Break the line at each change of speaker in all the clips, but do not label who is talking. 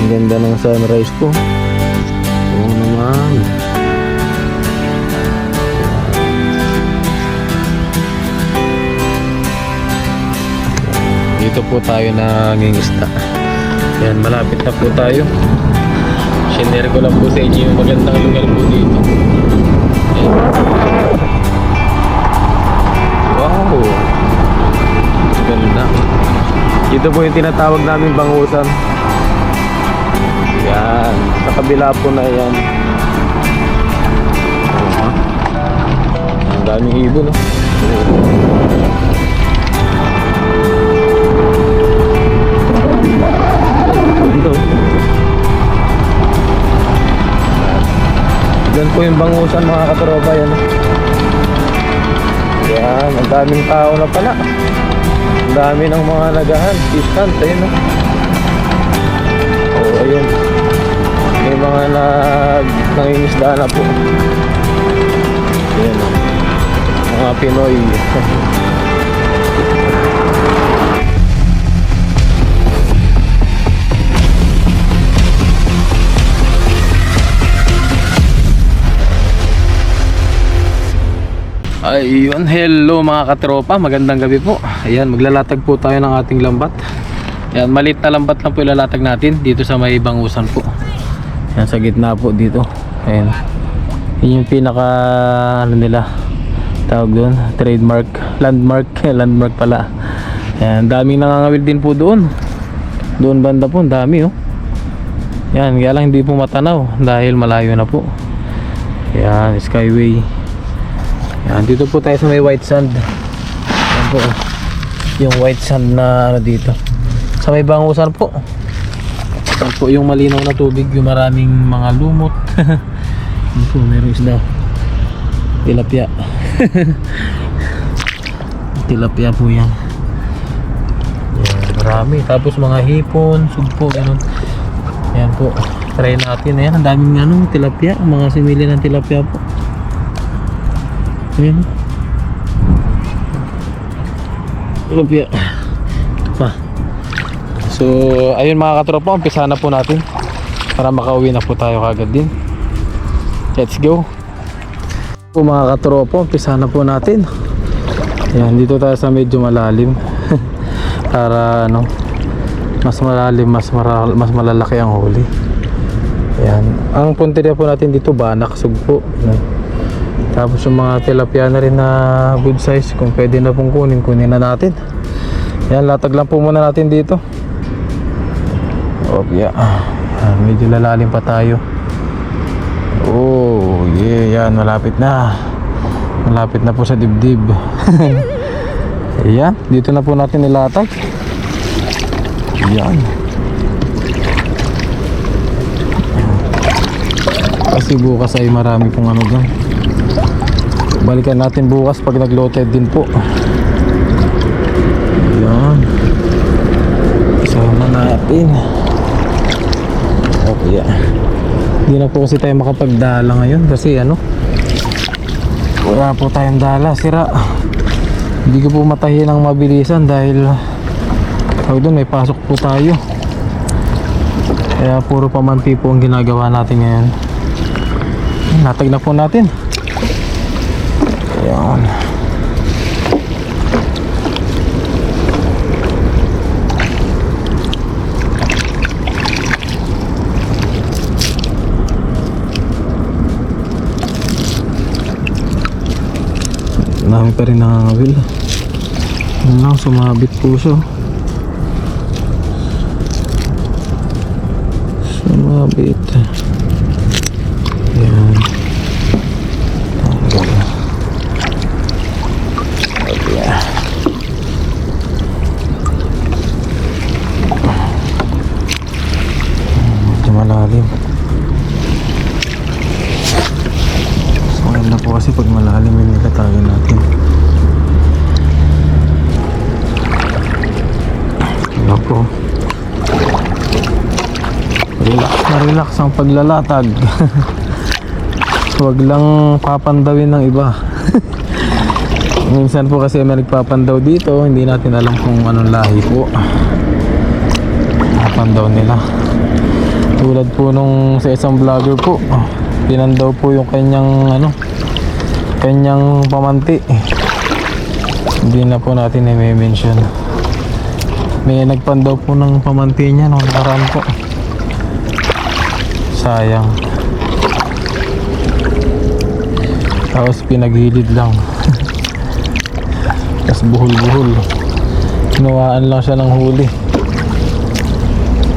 Ang ganda ng sunrise po. Oo naman. Dito po tayo nangingisda. Yan, malapit na po tayo. Shinare ko lang po sa inyo yung magandang lugar po dito. Yan. Wow, ganda. Ito po yung tinatawag namin bangusan. Yan, sa kabila po na yan. Ang daming ibon, no? Diyan po yung bangusan, mga katropa, yan. Yan, ang daming tao na pala. Ang dami ng mga nagahan, distance, ayun, no? Oo, ayun. May mga nangingisda na po. Ayan, no? Mga Pinoy. Ayun, hello mga katropa, magandang gabi po. Ayan, maglalatag po tayo ng ating lambat. Ayan, maliit na lambat lang po ilalatag natin dito sa may bangusan po. Ayan, sa gitna po dito. Ayan, yun yung pinaka ano nila, tawag doon, trademark, landmark, landmark pala. Ayan, daming nangangawil din po doon. Doon banda po, dami, oh. Ayan, kaya lang hindi po matanaw dahil malayo na po. Ayan, skyway. Yan, dito po tayo sa may white sand. Yan po, yung white sand na ano dito. Sa may bangusan po. Yan po yung malinaw na tubig, yung maraming mga lumot. Yan po, meron isda. Tilapia. Tilapia po yan. Yan, marami. Tapos mga hipon, sugpo, ganun. Yan po, try natin. Ayan, ang daming ano, tilapia. Mga simili ng tilapia po. Ayan. Tilapia. Ito pa. So, ayun mga katropa, umpisa na po natin para makauwi na po tayo kagad din. Let's go. So, mga katropa, umpisa na po natin. Ayan, dito tayo sa medyo malalim. Para ano, mas malalim, mas malalaki ang huli. Ayan. Ang punteriya po natin dito, banak, sugpo. Ayan. Tapos yung mga tilapia na rin na good size, kung pwede na pong kunin na natin. Yan, latag lang po muna natin dito. Okay, yan, medyo lalalim pa tayo. Oh yeah, yan, malapit na. Malapit na po sa dibdib. Ayan, dito na po natin nilatag. Yan. Kasi bukas ay marami pong ano dyan. Balikan natin bukas pag nag-loaded din po. Ayan. Isama natin. Okay. Hindi na po kasi tayo makapagdala ngayon kasi ano, wala po tayong dala, sira. Hindi ko po matahin ng mabilisan dahil doon may pasok po tayo. Kaya puro pamanti po ang ginagawa natin ngayon. Natag na po natin. Ayan. Dami pa rin nakangawil. Yun lang, sumabit po siya. Sumabit. Ayan. Malalim. So maganda po kasi pag malalim yung itatagan natin. Ano po, relax na relax ang paglalatag. Huwag lang papandawin ng iba. Minsan po kasi may nagpapandaw dito, hindi natin alam kung anong lahi po papandaw nila. Tulad po nung sa isang vlogger po, pinandaw po yung kanyang kanyang pamanti. Hindi na po natin i-mention. May nagpandaw po ng pamanti niya nung nakaraan po. Sayang. Tapos pinaghilid lang. Tapos buhol-buhol. Hinawaan lang siya ng huli.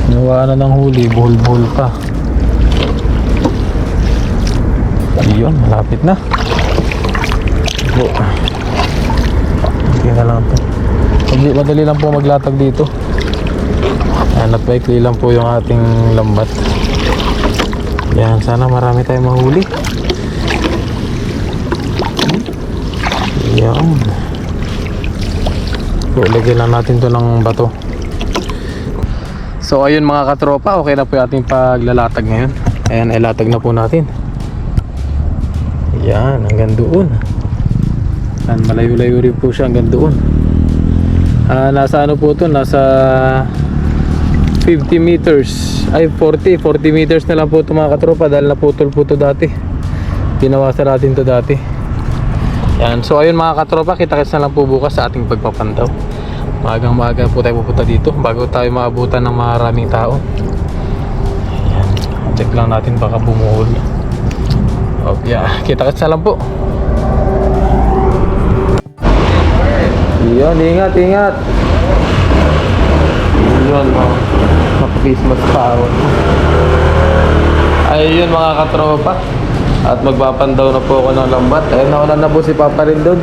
Hinawaan na ng huli, buhol-buhol pa. Ayun, malapit na. So, okay na lang ito. Madali lang po maglatag dito. Napaikli lang po yung ating lambat. Yan, sana marami tayong mahuli. Yan. So, lagyan lang natin to ng bato. So ayun mga katropa, okay na po yung ating paglalatag ngayon. Ayan, ilatag na po natin. Yan, hanggang doon. Yan, malayo-layo rin po siya hanggang doon. Nasa ano po ito, nasa 50 meters. Ay 40 meters na lang po ito mga katropa. Dahil naputol po ito dati. Pinawasan natin ito dati. Yan, so ayun mga katropa, kita-kits na lang po bukas sa ating pagpapandaw. Maagang-maaga po tayo pupunta dito bago tayo maabutan ng maraming tao. Ayan. Check lang natin baka bumuhol. Okay, kita-kits na lang po. Yun, ingat. Yun, Christmas power. Ayun mga katropa. At magpapandaw na po ako ng lambat. Ayun, nauna na po si Papa rin doon.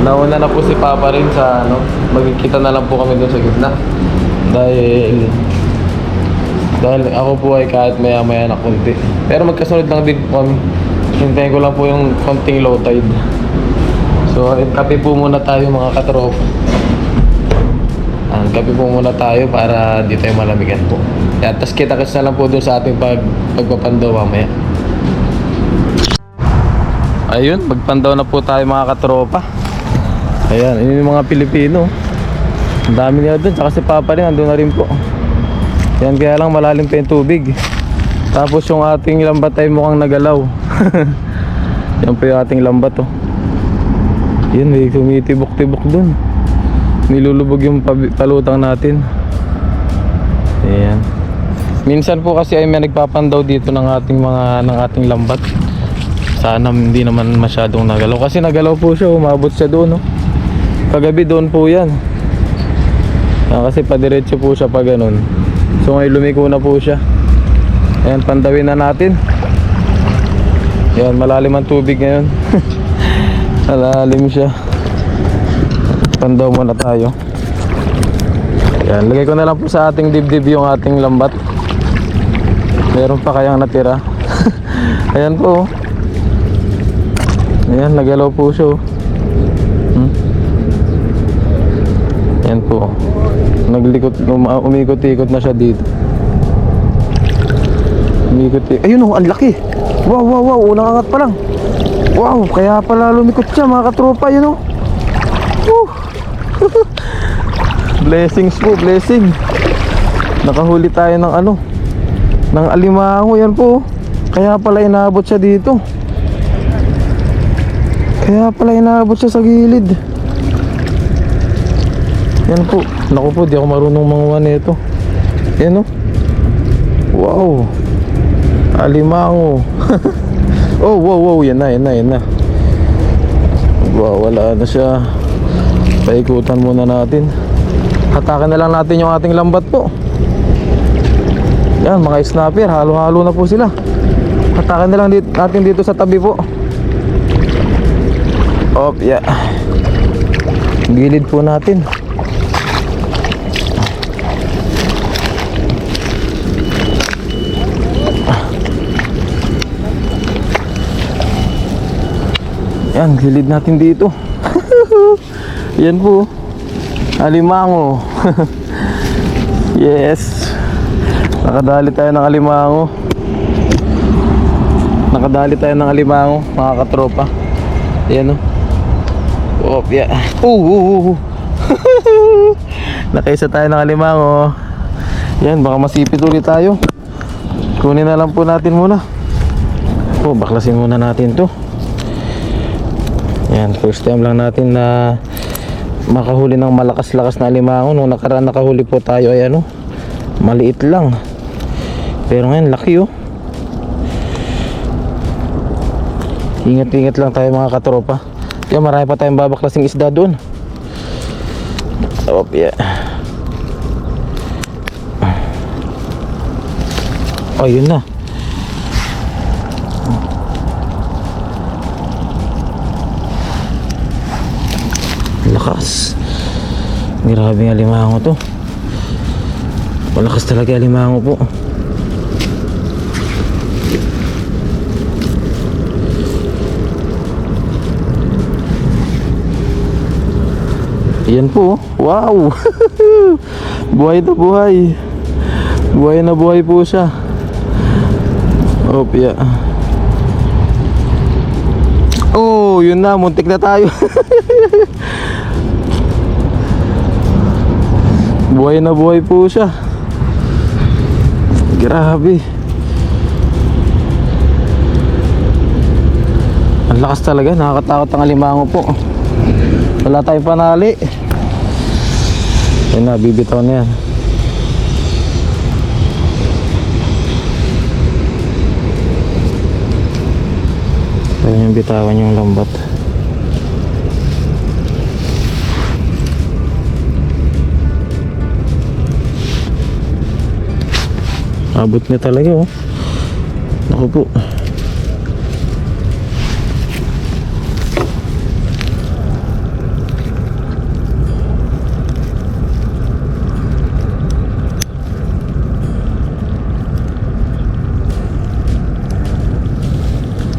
Nauna na po si Papa rin sa magkikita na lang po kami doon sa gitna. Dahil ako po ay kahit maya na konti. Pero magkasunod lang din po kami. Hintayin ko lang po yung konting low tide. So kape po muna tayo mga katropa. Kape po muna tayo para di tayo malamigan po. Yan, tas kita-kits na lang po doon sa ating pagpapandaw mamaya. Ayun, magpandaw na po tayo mga katropa. Ayan, yun yung mga Pilipino. Ang dami nila doon, tsaka si Papa rin, andun na rin po. Yan, kaya lang malalim pa yung tubig. Tapos yung ating lambat ay mukhang nagalaw. Yan po yung ating lambat oh. Yun, may tumitibok-tibok doon. Nilulubog yung palutang natin. Ayan. Minsan po kasi ay may nagpapandaw dito ng ating lambat. Sana hindi naman masyadong nagalaw. Kasi nagalaw po siya, umabot siya doon, no? Kagabi doon po yan. Kasi padiretso po siya pa ganun. So ngayon lumiko na po siya. Ayan, pandawin na natin. Ayan, malalim ang tubig ngayon. Malalim siya. Pandaw muna tayo. Ayan, lagay ko na lang po sa ating dibdib yung ating lambat. Meron pa kayang natira. Ayan po. Ayan, nagalaw po siya. Ayan po. Umikot-ikot na siya dito. Ayun oh, ang laki. Wow, unang angat pa lang. Wow, kaya pala lumikot siya mga katropa, yun oh. Blessings po, blessing. Nakahuli tayo ng alimango, yan po. Kaya pala inaabot siya dito. Kaya pala inaabot siya sa gilid. Yan po. Naku po, di ako marunong manguha nito. Yan o. Wow. Alimango. Oh, wow. Yan na. Wow, wala na siya. Paikutan muna natin. Hatakin na lang natin yung ating lambat po. Yan, mga snapper. Halo-halo na po sila. Hatakin na lang natin dito sa tabi po. Yeah. Gilid po natin. Yan, gilid natin dito. Yan po. Alimango. Yes. Nakadali tayo ng alimango. Mga katropa. Yan o. Yeah. Nakaisa tayo ng alimango. Yan, baka masipit ulit tayo. Kunin na lang po natin muna. Baklasin muna natin to. Yan, first time lang natin na makahuli ng malakas-lakas na alimango. Nung nakaraan nakahuli po tayo ay ano, maliit lang. Pero ngayon laki oh. Ingat-ingat lang tayo mga katropa. Yan, marami pa tayong babaklasing isda doon. Oh, yeah. Oh, yun na. Lakas. Grabe ang alimango to. Malakas talaga alimango po. Yan po. Wow. Buhay na buhay. Buhay na buhay po siya. Opya. Oh, yun na, muntik na tayo. Buhay na buhay po siya. Grabe. Ang lakas talaga, nakakatakot ang alimango po. Wala tayong panali. Yan na, bibitaw na yan. Kaya yung bitawan yung lambat. Abot niya talaga oh. Naku po.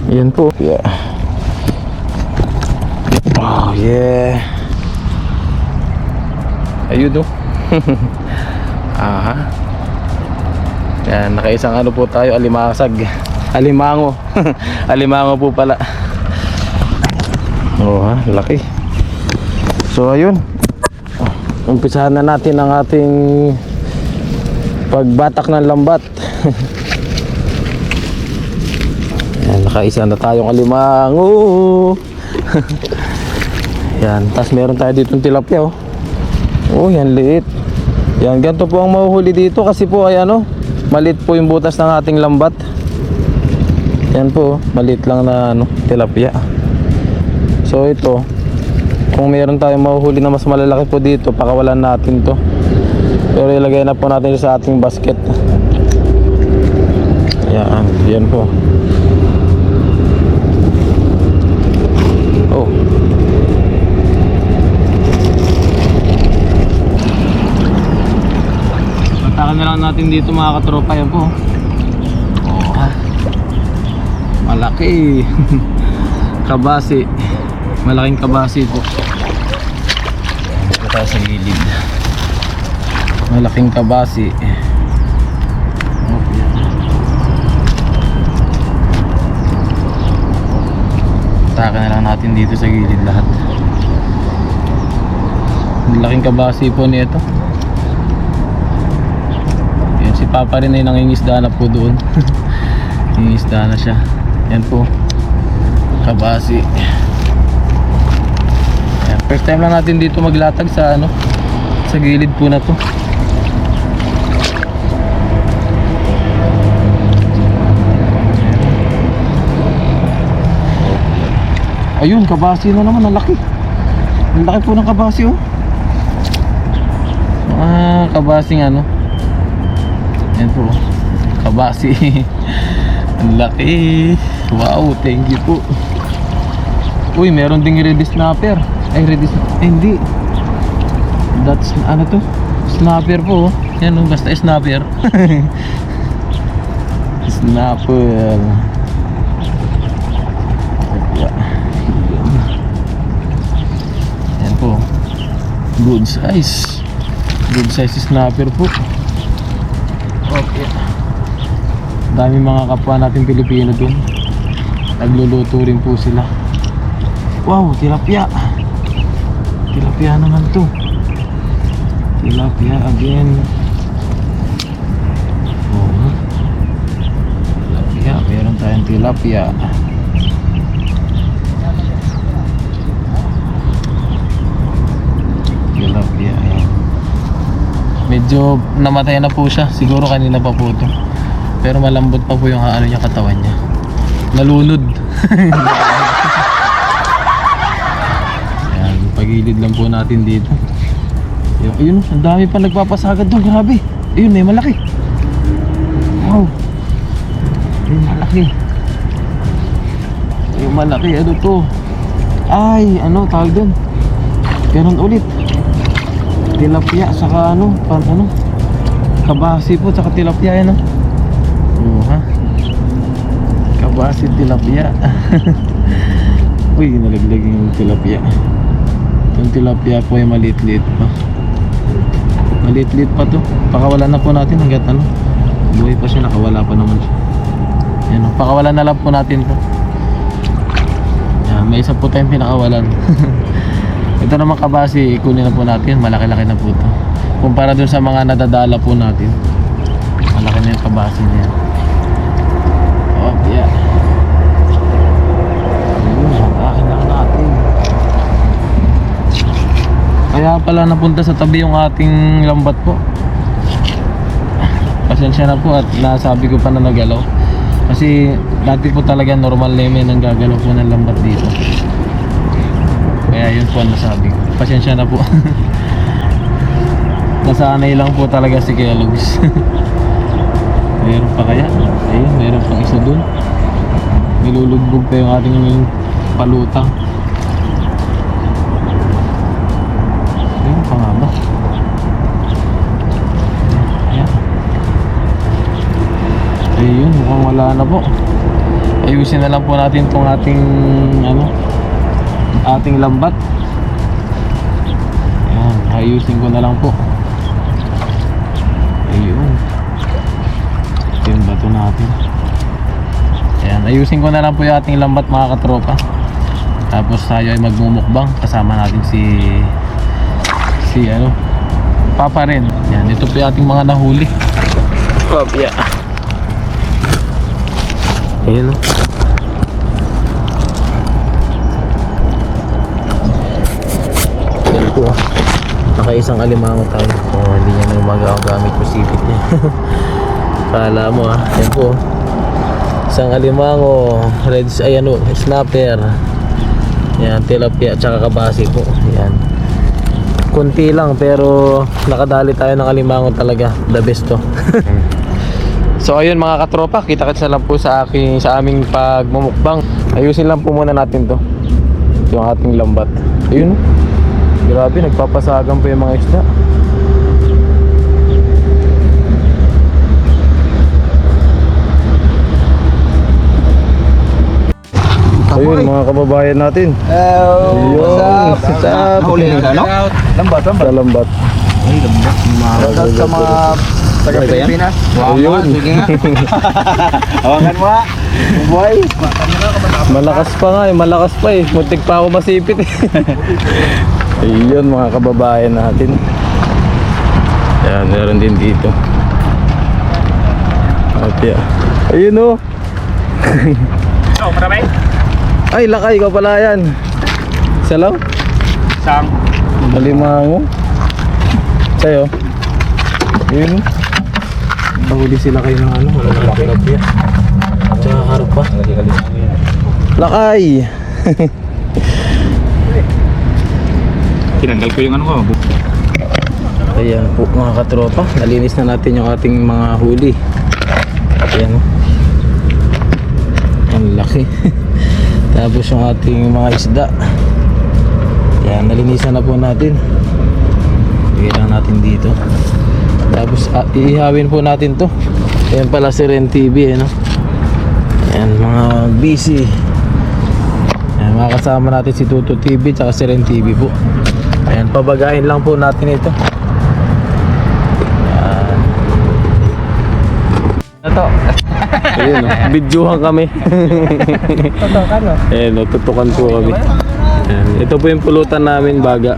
Yan po. Yeah. Oh yeah. Ayun oh. Aha. Yan, nakaisang ano po tayo, alimasag. Alimango. Alimango po pala. Oh ha, laki. So ayun. Umpisahan na natin ang ating pagbatak ng lambat. Yan, nakaisa na tayong alimango. Yan, tas meron tayo ditong tilapia oh. Oh, yan liit. Yan, ganito po ang mahuhuli dito kasi po ay ano, maliit po yung butas ng ating lambat. Yan po, maliit lang na ano, tilapia. So ito, kung meron tayong mahuhuli na mas malalaki po dito, pakawalan natin to. Pero ilagay na po natin sa ating basket. Yan, yan po. Oh. Patakan na lang natin dito mga katropa. Yan po. Oh, ha. Malaki. Kabasi. Malaking kabasi po. Dito tayo sa gilid. Malaking kabasi. Patakan na lang natin dito sa gilid lahat. Malaking kabasi po nito. Yan, si Papa rin ay nangingisda na po doon. Nangingisda na siya. Yan po, kabasi. Yan, first time lang natin dito maglatag sa ano, sa gilid po na to. Ayun, kabasi na naman, ang laki. Ang laki po ng kabasi oh. Kabasing ano. Yan po, kabasi. Ang laki. Wow, thank you po. Uy, meron ding red snapper. Ay, hindi. That's, ano to? Snapper po. Yan, basta snapper. Snapper. Yan po. Good size. Good size snapper po. Okay. Dami mga kapwa natin Pilipino dun. Nagluluto rin po sila. Wow, tilapia. Tilapia naman to. Tilapia again. tilapia. Tilapia, ayan. Medyo namatay na po siya. Siguro kanina pa po ito. Pero malambot pa po yung ano niya, katawan niya. Nalunod. Ayan, pagilid lang po natin dito. Ayun, ang dami pa nagpapasagad doon. Grabe. Ayun, may malaki. Wow. May malaki. Yung malaki, ano to? Ay, ano, tawag doon? Ganun ulit. Tilapia, saka ano, kabasi po, saka tilapia yan, ha? Kabasi, tilapia. Uy, nalaglag yung tilapia. Yung tilapia po ay maliit-liit pa. Maliit-liit pa to. Pakawalan na po natin hanggat ano. Buhay pa siya, nakawala pa naman siya. Yan o, pakawalan na lang po natin to. Yan, may isa po tayong pinakawalan. Ito naman kabasi, ikunin na po natin. Malaki-laki na po ito. Kumpara dun sa mga nadadala po natin. Malaki na yung kabasi niya. Oh, yeah. Ayun, akin lang natin. Kaya pala napunta sa tabi yung ating lambat po. Pasensya na po at nasabi ko pa na nagalaw. Kasi dati po talaga normal na yung nanggagalaw po ng lambat dito. Kaya yun po ang nasabi ko. Pasensya na po. Nasanay lang po talaga si Kuya Lugs. Meron pa kaya? Ayun, meron pang isa dun. Nilulugbog pa yung ating palutang. Ayun pa nga ba? Ayan. Ayun, mukhang wala na po. Ayusin na lang po natin itong ating ating lambat. Ayan, ayusin ko na lang po. Ayun. Ito yung bato natin. Ayan, ayusin ko na lang po yung ating lambat mga katropa. Tapos tayo ay magmumukbang. Kasama natin si Papa rin. Ayan, ito po yung ating mga nahuli. Oh, yeah. Ayan o. Ayan po. Nakaisang alimango tayo. Hindi niya na magagamit yung sipit niya. Kala mo Ayan po. Isang alimango, snapper. Ayan, tilapia at saka kabasi po. Ayan. Kunti lang pero nakadali tayo ng alimango talaga. The best to. So ayun mga katropa, kita-kits na lang po sa aming pagmumukbang. Ayusin lang po muna natin to. Yung ating lambat. Ayun. Grabe, nagpapasagan pa yung mga isda. Ayun mga kababayan natin. What's up?
Huli na ano? Lambat.
Sa lambat.
Ay, lambat. Shoutout sa mga taga Pilipinas.
Ayun.
Sige nga. Hawakan mo ha. Buhay.
Malakas pa nga malakas pa Muntik pa ako masipit Ayun mga kababayan natin. Ayan, meron din dito. Ayun o.
Marami?
Ay, lakay ka pala yan. Isa lang?
Isang.
Alimango. Sa'yo. Ayun o. Nahuli sila kayo ng wala na tilapia. Tsaka karpa. Lakay.
Tinanggal ko yung ko.
Ayan po mga katropa. Nalinis na natin yung ating mga huli. Ayan o. Ang laki. Tapos yung ating mga isda. Ayan, nalinisan na po natin. Bigay lang natin dito. Tapos iihawin po natin to. Ayan pala si Ren TV Ayan mga busy. Ayan, mga kasama natin si Tuto TV tsaka si Ren TV po. Ayan, pabagain lang po natin ito. Ayan. Ito. Ayun videohan kami.
Tutukan o?
Ayan tutukan po kami. Ayan, ito po yung pulutan namin baga.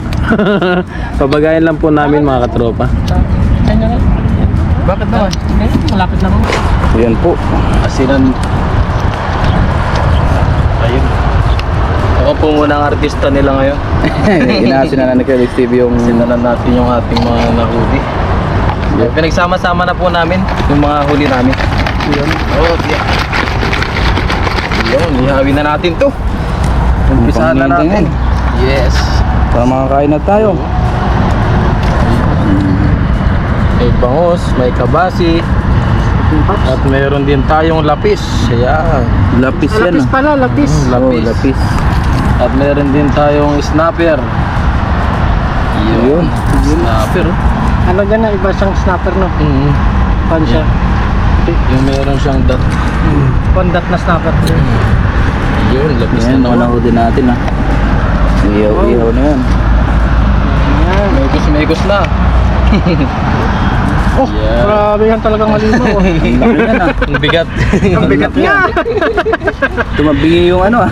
Pabagain lang po namin mga katropa.
Bakit naman? Malapit lang.
Ayan po. Asinan. Ako po muna ang artista nila ngayon.
Inasinanan ni Kelix TV yung...
Sinanan natin yung ating mga nahuli. Pinagsama-sama na po namin yung mga huli namin.
Yun.
Oh, yeah. Yun, ihawin na natin to. Umpisahan na natin. Yes.
Para makakain na tayo.
May bangus, may kabasi. At meron din tayong lapis. Ayan.
Lapis yan.
Lapis pala, lapis.
Lapis.
Lapis.
At meron din tayong snapper.
Yun.
Snapper.
Ano ganun, iba siyang snapper no? Pan siya.
Yung meron siyang dot.
Pandat na snapper.
Yun, lapis
Yan,
na naman.
nahuli natin ha. Ihaw na yan.
Ayan.
Megos na.
Oh,
Yeah.
grabe yan talagang halimaw. Oh.
Ang laki yan ha.
Ang bigat.
Ang bigat niya.
Tumabingi yung ano ha.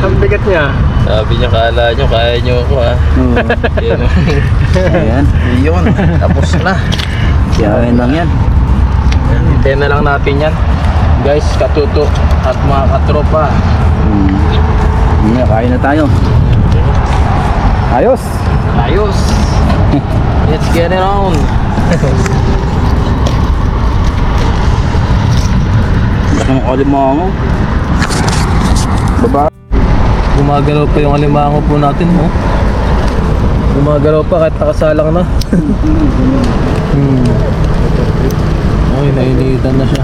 Ang bigat niya.
Sabi niya, kala niyo, kaya niyo ako ha. Yun.
Ayan.
Yun, tapos na.
Yakin lang yan.
Hintayin na lang natin yan. Guys, katuto at mga katropa.
Kain na tayo. Ayos.
Ayos. Let's get it on.
Ang alimango. Baba.
Gumagalaw pa yung alimango po natin, oh. Gumagalaw pa kahit nakasalang na. Ay, nainitan na siya.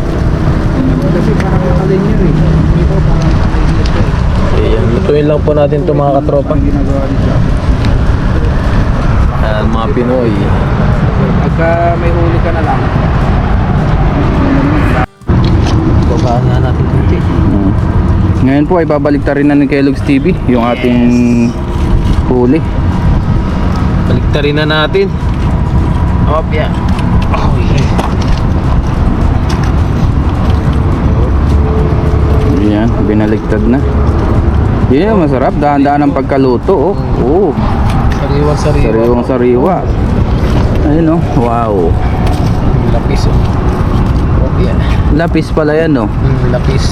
Ayan, lutuin lang po natin itong mga katropa. Ayan, mga Pinoy.
Pagka may huli ka na lang.
Babaan nga natin kunti.
Ngayon po ay babalik rin na ni Kellogg's TV yung ating huli.
Baliktarin na natin. Hop, yeah. Oh, yeah.
Yan, binaliktad na. Yun yung masarap, dahan-dahan ng pagkaluto. Oh. Oh.
Sariwang-sariwa.
Sariwang sariwa. Ayun oh, wow.
Lapis, oh. Hop, yeah.
Lapis pala yan oh.
Lapis.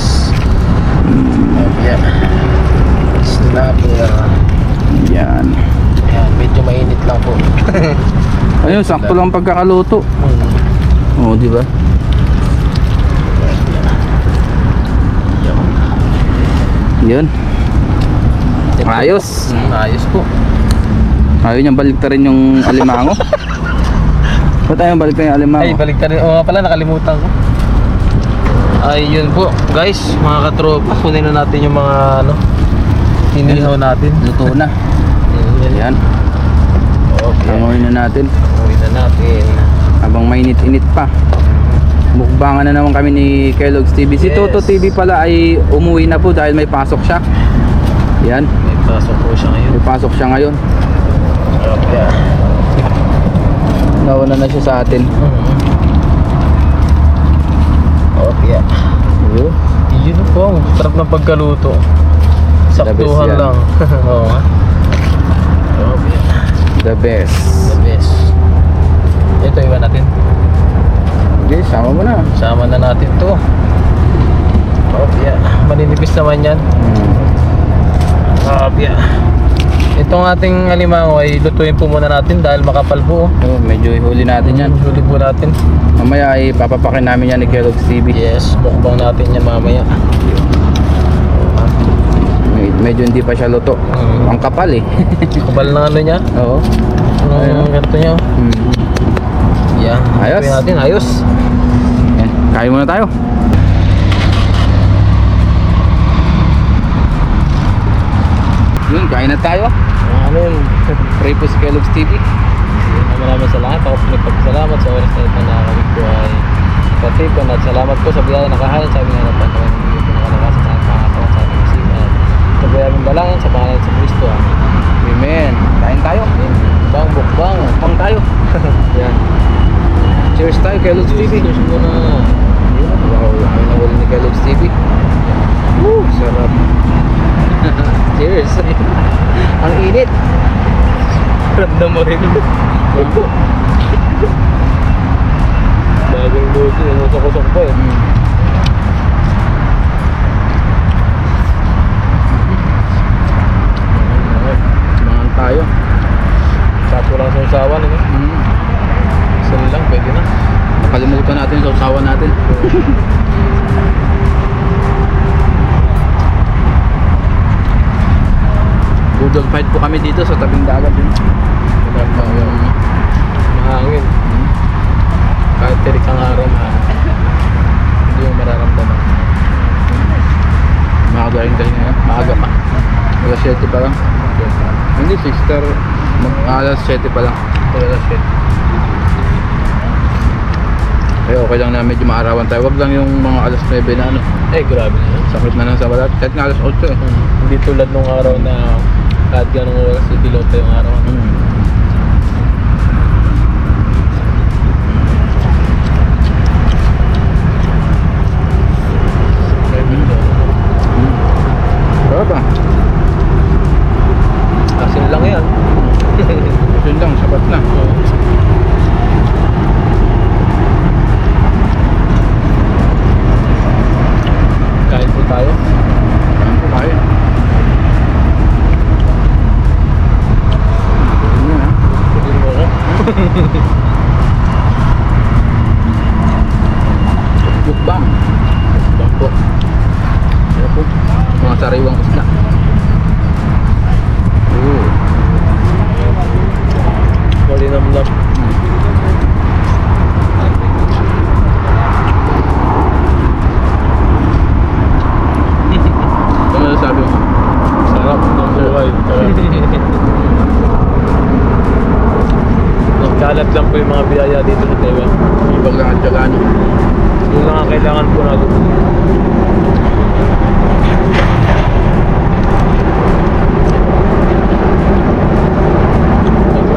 Hop, yeah. Snapper.
Yan.
Ayan, medyo mainit lang po.
Ayun, sakto lang pagkakaluto. Oh, di ba? Yun. Ayos.
Ayos po.
Ayaw niyang baliktarin yung alimango. Ba't ayaw baliktarin yung alimango?
Ay, baliktarin. Oo nga pala, nakalimutan ko. Ay, yun po. Guys, mga katropa, kunin na natin yung mga ano, hinihaw natin.
Luto na. Yan.
Okay.
Tangoy na natin.
Uwi na natin.
Habang mainit-init pa. Mukbangan na naman kami ni Kellogg's TV. Si
Yes.
Toto TV pala ay umuwi na po dahil may pasok siya. Yan.
May pasok po siya ngayon.
May pasok siya ngayon.
Okay.
Nauna na siya sa atin.
Okay.
Yun.
Yun po, sarap ng pagkaluto.
The best
Saktuhan
yan.
lang. Oo nga. Okay.
The best.
The best. Ito iwan natin.
Okay, sama mo na.
Sama na natin to. Okay. Maninipis naman yan. Okay. Itong ating alimango ay lutuin po muna natin dahil makapal po.
Oh, medyo ihuli natin yan.
Huli po natin.
Mamaya ay papapakin namin yan ni Kellogg's TV.
Yes, mukbang natin yan mamaya.
Medyo hindi pa siya luto. Ang kapal eh.
Kapal na ano niya.
Oo.
Ano ganito niya. Yan.
Ayos.
Lutuin natin. Ayos.
Yan. Kain muna tayo. Yun, kain na tayo.
Ano yun?
Pray po si Kellogg's TV.
Maraming salamat. Ako po nagpagsalamat sa oras na ito na kami po ay katipon at salamat po sa biyaya na kahain sa aming harapan na hindi po nakalakasan sa aking pangatawan sa aming isipan. Ito po ay aming dalangin sa pangalan sa Kristo.
Amen. Kain tayo.
Bang bukbang.
Pang tayo.
Yan.
Cheers tayo, Kellogg's TV.
Cheers muna.
Wow, ang nahuli ni Kellogg's TV. Woo, sarap.
Cheers.
Ang init.
Ramdam mo rin. Opo. Bagong luto. Nusok-usok pa eh.
Nakalimutan natin yung sausawan natin. Budol fight po kami dito sa tabing dagat din.
Mahangin. Kahit tirik ang araw, hindi mo mararamdaman.
Maaga rin tayo ngayon. Maaga pa. Alas 7 pa lang. Hindi, 6 alas 7 pa lang.
Alas 7.
Eh okay lang na medyo maarawan tayo. Wag lang yung mga alas 9 na ano.
Eh, grabe na yun.
Sakit na lang sa balat. Kahit nga alas 8 eh.
Hindi tulad nung araw na kahit ganong oras pilota yung araw.
Sarap ah.
Asin lang yan.
Yun lang, sapat na.
Kain po tayo.
Ano po tayo? Yun ah.
Pagin mo ko.
Mukbang.
Bang po.
Ano po? Mga sariwang isda. Oo.
Malinamnam.
Ano nasasabi mo?
Sarap ng buhay. Nagkalat lang po yung mga biyaya dito sa Taiwan.
Ibang lang at tiyaga nyo.
Yun lang ang kailangan po natin. Pag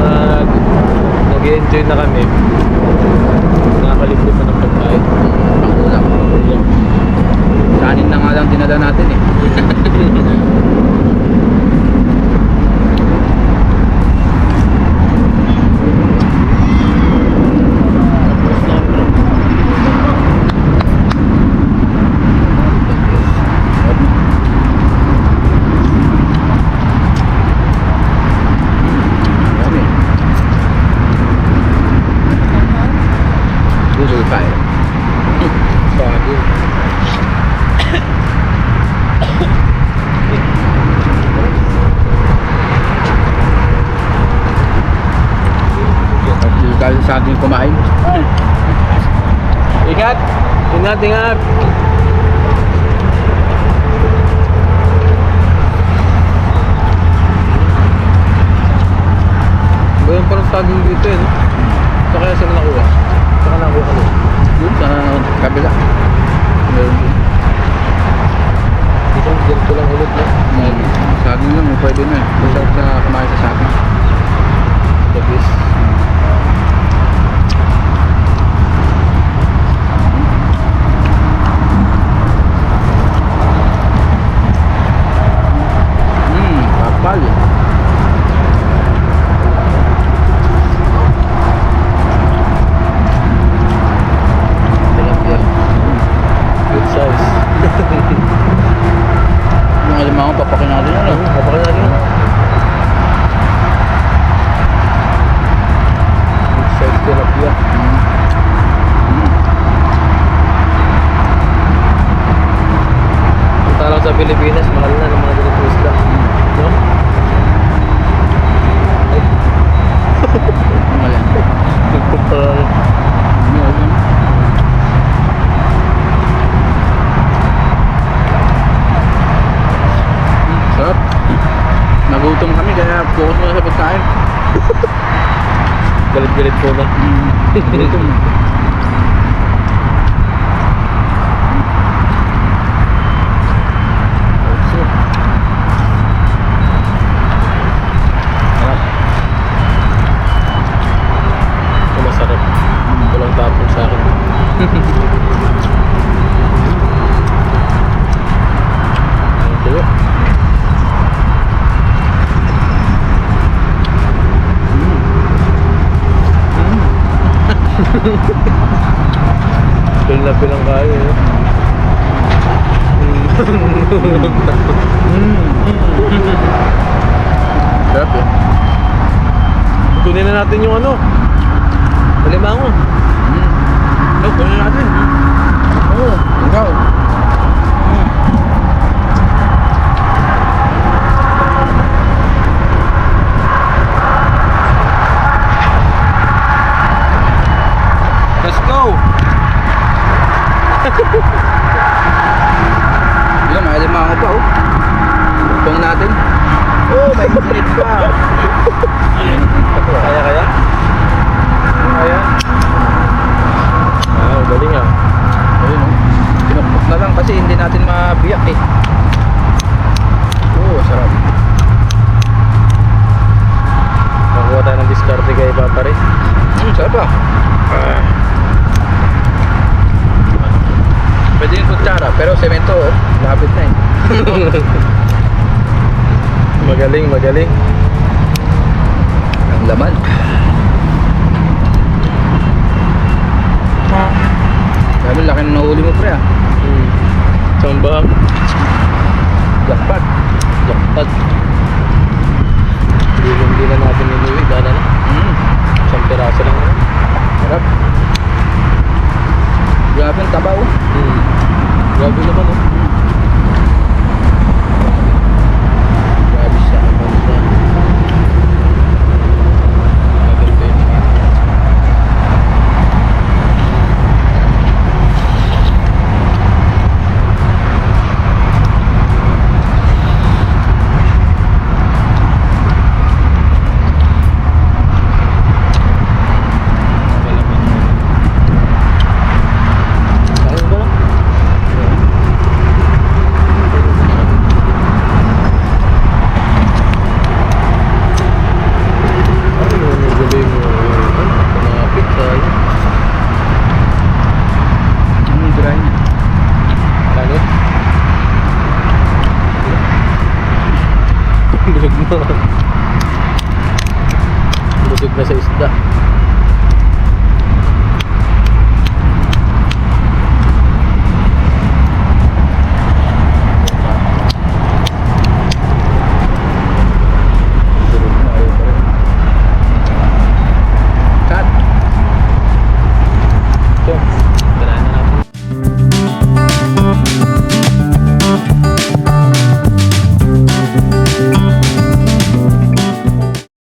nag-enjoy na kami, nakakalimutan ng pagkain.
Pangulam. Kanin na nga lang dinala natin eh. Dami. Busog tayo.
Bago.
At dito tayo sa ating kumain.
Ingat! Ingat, ingat! Ganyan parang saging dito eh, no? Saan kaya sila nakuha? Saan ka nakuha ka no?
Yun sa kabila. Meron din.
Dito, ganito lang ulit, no?
Sa atin lang, pwede na eh. Masarap na kumain sa atin.
The best.
Kapal eh.
Good size.
Yung alimango, papakin natin ano.
Kapag natin. Good size tilapia. Punta lang sa Pilipinas, mahal na ng mga ganitong isda. No? Ay,
Yung alin.
nagpunta.
Yung alin. Sarap. Nagutom kami kaya focus muna sa pagkain.
Galit-galit po na.
Gutom.
Sarap. Ito masarap. Walang tapon sa akin. Ang tuyo. Pil na pilang kayo eh.
Sarap eh.
Tunin na natin yung ano. Alimango.
go! Yun, may limango pa oh. Bukbang natin. Oh, may init pa.
Kaya? Kaya? Ah, galing ah.
Ayun oh. Pinukpok na lang kasi hindi natin mabiyak eh. Oh, sarap.
Nakuha tayo ng diskarte kay Papa rin.
Sarap ah. Pwede yung kutsara, pero semento oh. Lapit na eh.
Magaling.
Ang laman. Dami laki na nahuli mo pre ah.
Samba.
Jackpot.
Hindi na natin niluwi. Dala na. Isang piraso lang na.
Sarap. Grabe ang taba oh.
Grabe naman oh.